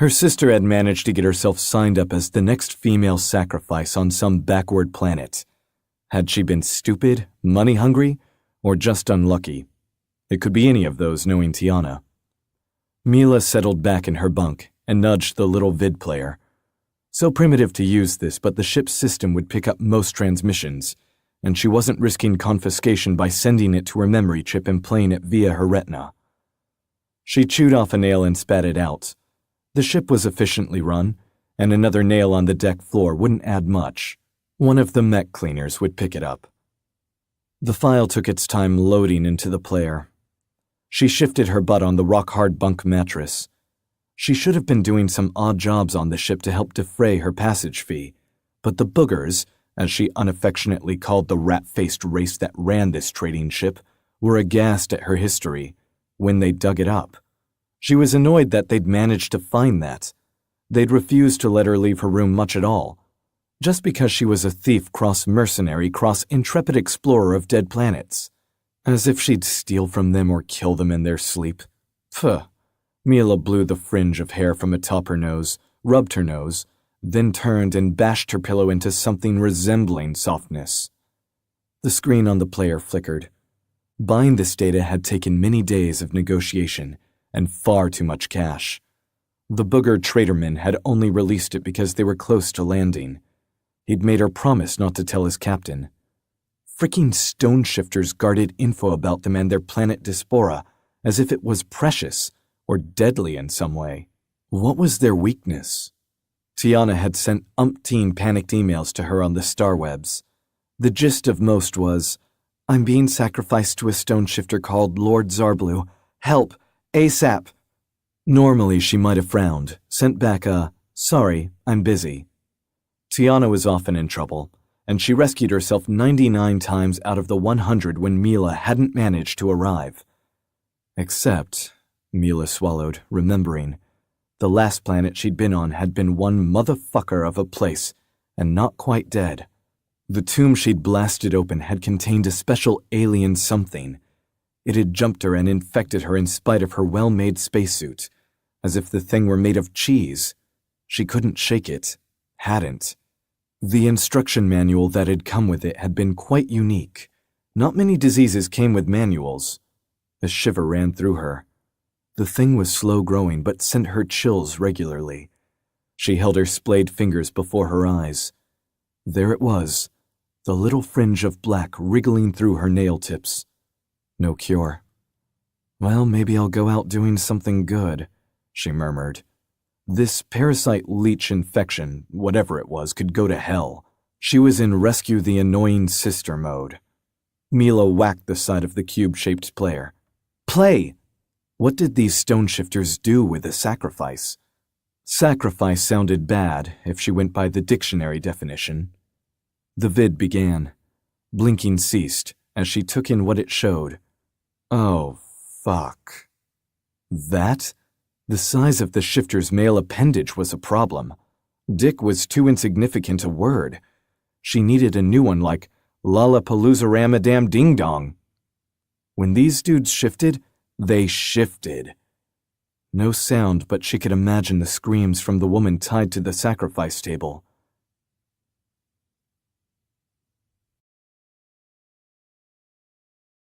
Her sister had managed to get herself signed up as the next female sacrifice on some backward planet. Had she been stupid, money-hungry, or just unlucky? It could be any of those, knowing Tiana. Mila settled back in her bunk and nudged the little vid player. So primitive to use this, but the ship's system would pick up most transmissions, and she wasn't risking confiscation by sending it to her memory chip and playing it via her retina. She chewed off a nail and spat it out. The ship was efficiently run, and another nail on the deck floor wouldn't add much. One of the mech cleaners would pick it up. The file took its time loading into the player. She shifted her butt on the rock-hard bunk mattress. She should have been doing some odd jobs on the ship to help defray her passage fee, but the boogers, as she unaffectionately called the rat-faced race that ran this trading ship, were aghast at her history when they dug it up. She was annoyed that they'd managed to find that. They'd refused to let her leave her room much at all, just because she was a thief cross-mercenary cross-intrepid explorer of dead planets. As if she'd steal from them or kill them in their sleep. Phuh. Mila blew the fringe of hair from atop her nose, rubbed her nose, then turned and bashed her pillow into something resembling softness. The screen on the player flickered. Buying this data had taken many days of negotiation and far too much cash. The booger traderman had only released it because they were close to landing. He'd made her promise not to tell his captain. Freaking stone shifters guarded info about them and their planet Diaspora as if it was precious or deadly in some way. What was their weakness? Tiana had sent umpteen panicked emails to her on the starwebs. The gist of most was, "I'm being sacrificed to a stone shifter called Lord Zarblu. Help! ASAP!" Normally she might have frowned, sent back a, "Sorry, I'm busy." Tiana was often in trouble, and she rescued herself 99 times out of the 100 when Mila hadn't managed to arrive. Except, Mila swallowed, remembering, the last planet she'd been on had been one motherfucker of a place, and not quite dead. The tomb she'd blasted open had contained a special alien something. It had jumped her and infected her in spite of her well-made spacesuit, as if the thing were made of cheese. She couldn't shake it. Hadn't. The instruction manual that had come with it had been quite unique. Not many diseases came with manuals. A shiver ran through her. The thing was slow-growing but sent her chills regularly. She held her splayed fingers before her eyes. There it was, the little fringe of black wriggling through her nail tips. No cure. "Well, maybe I'll go out doing something good," she murmured. This parasite leech infection, whatever it was, could go to hell. She was in rescue the annoying sister mode. Mila whacked the side of the cube-shaped player. "Play!" What did these stone shifters do with a sacrifice? Sacrifice sounded bad if she went by the dictionary definition. The vid began. Blinking ceased as she took in what it showed. Oh, fuck. That? The size of the shifter's male appendage was a problem. Dick was too insignificant a word. She needed a new one like Lollapalooza Ramadam Ding Dong. When these dudes shifted, they shifted. No sound, but she could imagine the screams from the woman tied to the sacrifice table.